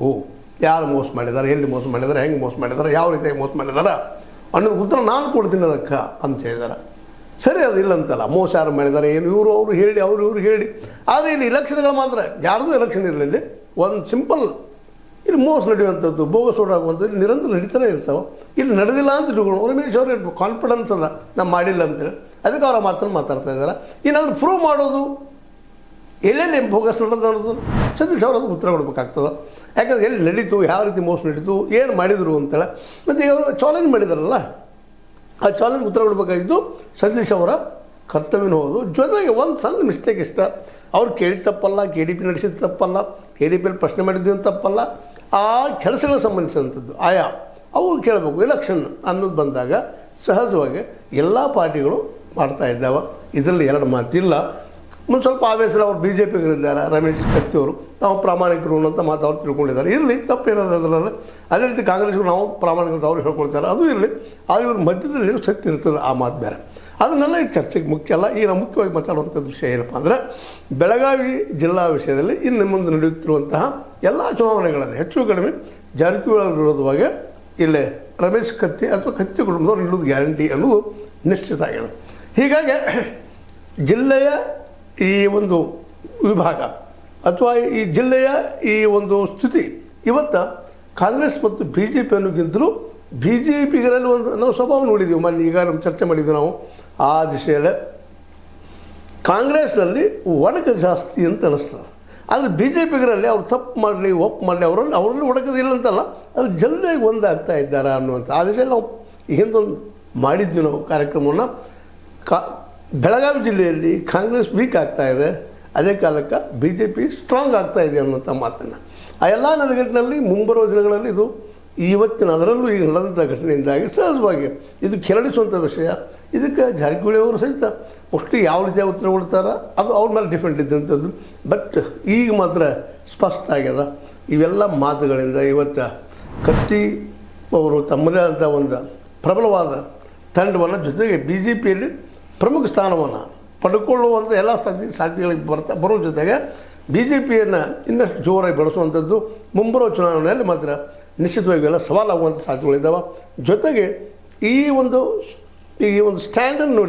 ಹೇಳಬೇಕು. ಯಾರು ಮೋಸ ಮಾಡಿದ್ದಾರೆ, ಎಲ್ಲಿ ಮೋಸ ಮಾಡಿದ್ದಾರೆ, ಹೆಂಗೆ ಮೋಸ ಮಾಡಿದ್ದಾರೆ, ಯಾವ ರೀತಿಯಾಗಿ ಮೋಸ ಮಾಡಿದ್ದಾರೆ ಅನ್ನೋದು ಉತ್ತರ ನಾನು ಕೊಡ್ತೀನಿ ಅದಕ್ಕೆ ಅಂತ ಹೇಳಿದ್ದಾರೆ. ಸರಿ, ಅದು ಇಲ್ಲ ಅಂತಲ್ಲ, ಮೋಸ ಯಾರು ಮಾಡಿದ್ದಾರೆ ಏನು ಇವರು ಅವರು ಹೇಳಿ ಇವರು ಹೇಳಿ. ಆದರೆ ಇಲ್ಲಿ ಇಲೆಕ್ಷನ್ಗಳು ಮಾತ್ರ ಯಾರ್ದು ಎಲೆಕ್ಷನ್ ಇರಲಿಲ್ಲ, ಒಂದು ಸಿಂಪಲ್ ಇಲ್ಲಿ ಮೋಸ ನಡೆಯುವಂಥದ್ದು, ಬೋಗಸ್ ಓಡಾಗುವಂಥದ್ದು ನಿರಂತರ ನಡೀತಾನೆ ಇರ್ತಾವೆ. ಇಲ್ಲಿ ನಡೆದಿಲ್ಲ ಅಂತ ಇಟ್ಕೊಂಡು ರಮೇಶ್ ಅವ್ರಿಗೆ ಕಾನ್ಫಿಡೆನ್ಸ್ ಅದ ನಾವು ಮಾಡಿಲ್ಲ ಅಂತೇಳಿ, ಅದಕ್ಕೆ ಅವರ ಮಾತನ್ನು ಮಾತಾಡ್ತಾ ಇದ್ದಾರೆ. ಏನಾದರೂ ಪ್ರೂವ್ ಮಾಡೋದು ಎಲ್ಲೆಲ್ಲಿ ಬೋಗಸ್ ನಡೆದು ಅನ್ನೋದು ಸತೀಶ್ ಅವರು ಅದಕ್ಕೆ ಉತ್ತರ ಕೊಡಬೇಕಾಗ್ತದೆ. ಯಾಕಂದರೆ ಎಲ್ಲಿ ನಡೀತು, ಯಾವ ರೀತಿ ಮೋಸ ನಡೀತು, ಏನು ಮಾಡಿದರು ಅಂತೇಳಿ. ಮತ್ತು ಅವರು ಚಾಲೆಂಜ್ ಮಾಡಿದಾರಲ್ಲ, ಆ ಚಾಲೆಂಜ್ ಉತ್ತರ ಕೊಡಬೇಕಾಗಿದ್ದು ಸತೀಶ್ ಅವರ ಕರ್ತವ್ಯನೂ ಹೌದು. ಜೊತೆಗೆ ಒಂದು ಸಣ್ಣ ಮಿಸ್ಟೇಕ್ ಇಷ್ಟ, ಅವ್ರು ಕೇಳಿದ ತಪ್ಪಲ್ಲ, ಕೆ ಡಿ ಪಿ ನಡೆಸಿದ ತಪ್ಪಲ್ಲ, ಕೆ ಡಿ ಪಿಯಲ್ಲಿ ಪ್ರಶ್ನೆ ಮಾಡಿದ್ದು ತಪ್ಪಲ್ಲ. ಆ ಕೆಲಸಗಳಿಗೆ ಸಂಬಂಧಿಸಿದಂಥದ್ದು ಅವು ಕೇಳಬೇಕು. ಎಲೆಕ್ಷನ್ ಅನ್ನೋದು ಬಂದಾಗ ಸಹಜವಾಗಿ ಎಲ್ಲ ಪಾರ್ಟಿಗಳು ಮಾಡ್ತಾ ಇದ್ದಾವೆ, ಇದರಲ್ಲಿ ಎರಡು ಮಾತಿಲ್ಲ. ಮುಂದೆ ಸ್ವಲ್ಪ ಆವೇಶದಲ್ಲಿ ಅವ್ರು ಬಿ ಜೆ ಪಿಗರಿದ್ದಾರೆ, ರಮೇಶ್ ಕತ್ತಿಯವರು ನಾವು ಪ್ರಾಮಾಣಿಕರು ಅಂತ ಮಾತು ಅವ್ರು ತಿಳ್ಕೊಂಡಿದ್ದಾರೆ. ಇರಲಿ, ತಪ್ಪೇನಾದ್ರು ಅದರಲ್ಲಿ. ಅದೇ ರೀತಿ ಕಾಂಗ್ರೆಸ್ಗೂ ನಾವು ಪ್ರಾಮಾಣಿಕರು ಅವ್ರು ಹೇಳ್ಕೊಳ್ತಾರೆ, ಅದು ಇರಲಿ. ಆದರೆ ಇವ್ರ ಮಧ್ಯದಲ್ಲಿ ಸತ್ಯ ಇರ್ತದೆ, ಆ ಮಾತು ಬೇರೆ. ಅದನ್ನೆಲ್ಲ ಈ ಚರ್ಚೆಗೆ ಮುಖ್ಯ ಅಲ್ಲ. ಈಗ ನಾವು ಮುಖ್ಯವಾಗಿ ಮಾತಾಡುವಂಥದ್ದು ವಿಷಯ ಏನಪ್ಪ ಅಂದರೆ, ಬೆಳಗಾವಿ ಜಿಲ್ಲಾ ವಿಷಯದಲ್ಲಿ ಇನ್ನು ಮುಂದೆ ನಡೆಯುತ್ತಿರುವಂತಹ ಎಲ್ಲ ಚುನಾವಣೆಗಳಲ್ಲಿ ಹೆಚ್ಚು ಕಡಿಮೆ ಜಾರಕಿಹೊಳಿ ವಿರೋಧವಾಗಿ ಇಲ್ಲೇ ರಮೇಶ್ ಕತ್ತಿ ಅಥವಾ ಕತ್ತಿ ಕುಟುಂಬದವ್ರು ನಿಲ್ಲೋದು ಗ್ಯಾರಂಟಿ ಅನ್ನೋದು ನಿಶ್ಚಿತ ಆಗಿದೆ. ಹೀಗಾಗಿ ಜಿಲ್ಲೆಯ ಈ ಒಂದು ವಿಭಾಗ ಅಥವಾ ಈ ಜಿಲ್ಲೆಯ ಈ ಒಂದು ಸ್ಥಿತಿ ಇವತ್ತು ಕಾಂಗ್ರೆಸ್ ಮತ್ತು ಬಿ ಜೆ ಪಿ ಅನ್ನೋಕ್ಕಿಂತಲೂ ಬಿ ಜೆ ಪಿಗರಲ್ಲಿ ಒಂದು ನಾವು ಸ್ವಭಾವ ನೋಡಿದ್ದೀವಿ. ಮೊನ್ನೆ ಈಗ ನಮ್ಮ ಚರ್ಚೆ ಮಾಡಿದ್ದೀವಿ ನಾವು ಆ ದಿಶೆಯಲ್ಲೇ. ಕಾಂಗ್ರೆಸ್ನಲ್ಲಿ ಒಡಕು ಜಾಸ್ತಿ ಅಂತ ಅನ್ನಿಸ್ತದೆ. ಆದರೆ ಬಿ ಜೆ ಪಿಗರಲ್ಲಿ ಅವ್ರು ತಪ್ಪು ಮಾಡಲಿ ಒಪ್ಪು ಮಾಡಲಿ ಅವರಲ್ಲಿ ಒಡಕದಿಲ್ಲ ಅಂತಲ್ಲ, ಅದು ಜಲ್ದಿಯಾಗಿ ಒಂದಾಗ್ತಾ ಇದ್ದಾರೆ ಅನ್ನುವಂಥ ಆ ದಿಶೆಯಲ್ಲಿ ನಾವು ಹಿಂದೊಂದು ಮಾಡಿದ್ವಿ ನಾವು ಕಾರ್ಯಕ್ರಮವನ್ನು. ಬೆಳಗಾವಿ ಜಿಲ್ಲೆಯಲ್ಲಿ ಕಾಂಗ್ರೆಸ್ ವೀಕ್ ಆಗ್ತಾಯಿದೆ, ಅದೇ ಕಾಲಕ್ಕೆ ಬಿ ಜೆ ಪಿ ಸ್ಟ್ರಾಂಗ್ ಆಗ್ತಾಯಿದೆ ಅನ್ನೋಂಥ ಮಾತನ್ನು ಆ ಎಲ್ಲ ನೆಲೆಗಟ್ಟಿನಲ್ಲಿ ಮುಂಬರುವ ದಿನಗಳಲ್ಲಿ ಇದು ಇವತ್ತಿನ ಅದರಲ್ಲೂ ಈಗ ನಡೆದಂಥ ಘಟನೆಯಿಂದಾಗಿ ಸಹಜವಾಗಿ ಇದು ಕೆರಳಿಸುವಂಥ ವಿಷಯ. ಇದಕ್ಕೆ ಜಾರಕಿಹೊಳಿ ಅವರು ಸಹಿತ ಮೋಸ್ಟ್ಲಿ ಯಾವ ರೀತಿಯಾಗಿ ಉತ್ತರ ಕೊಡ್ತಾರೋ ಅದು ಅವ್ರ ಮೇಲೆ ಡಿಫೆಂಡ್ ಇದ್ದಂಥದ್ದು. ಬಟ್ ಈಗ ಮಾತ್ರ ಸ್ಪಷ್ಟ ಆಗ್ಯದ ಇವೆಲ್ಲ ಮಾತುಗಳಿಂದ. ಇವತ್ತು ಕತ್ತಿ ಅವರು ತಮ್ಮದೇ ಆದಂಥ ಒಂದು ಪ್ರಬಲವಾದ ತಂಡವನ್ನು ಜೊತೆಗೆ ಬಿ ಜೆ ಪಿಯಲ್ಲಿ ಪ್ರಮುಖ ಸ್ಥಾನವನ್ನು ಪಡ್ಕೊಳ್ಳುವಂಥ ಎಲ್ಲ ಸಾಧ್ಯತೆಗಳಿಗೆ ಬರೋ ಜೊತೆಗೆ ಬಿ ಜೆ ಪಿಯನ್ನು ಇನ್ನಷ್ಟು ಜೋರಾಗಿ ಬೆಳೆಸುವಂಥದ್ದು ಮುಂಬರುವ ಚುನಾವಣೆಯಲ್ಲಿ ಮಾತ್ರ ನಿಶ್ಚಿತವಾಗಿ ಎಲ್ಲ ಸವಾಲಾಗುವಂಥ ಸಾಧ್ಯತೆಗಳಿದ್ದಾವೆ. ಜೊತೆಗೆ ಈ ಒಂದು ಸ್ಟ್ಯಾಂಡನ್ನು ನೋಡಿ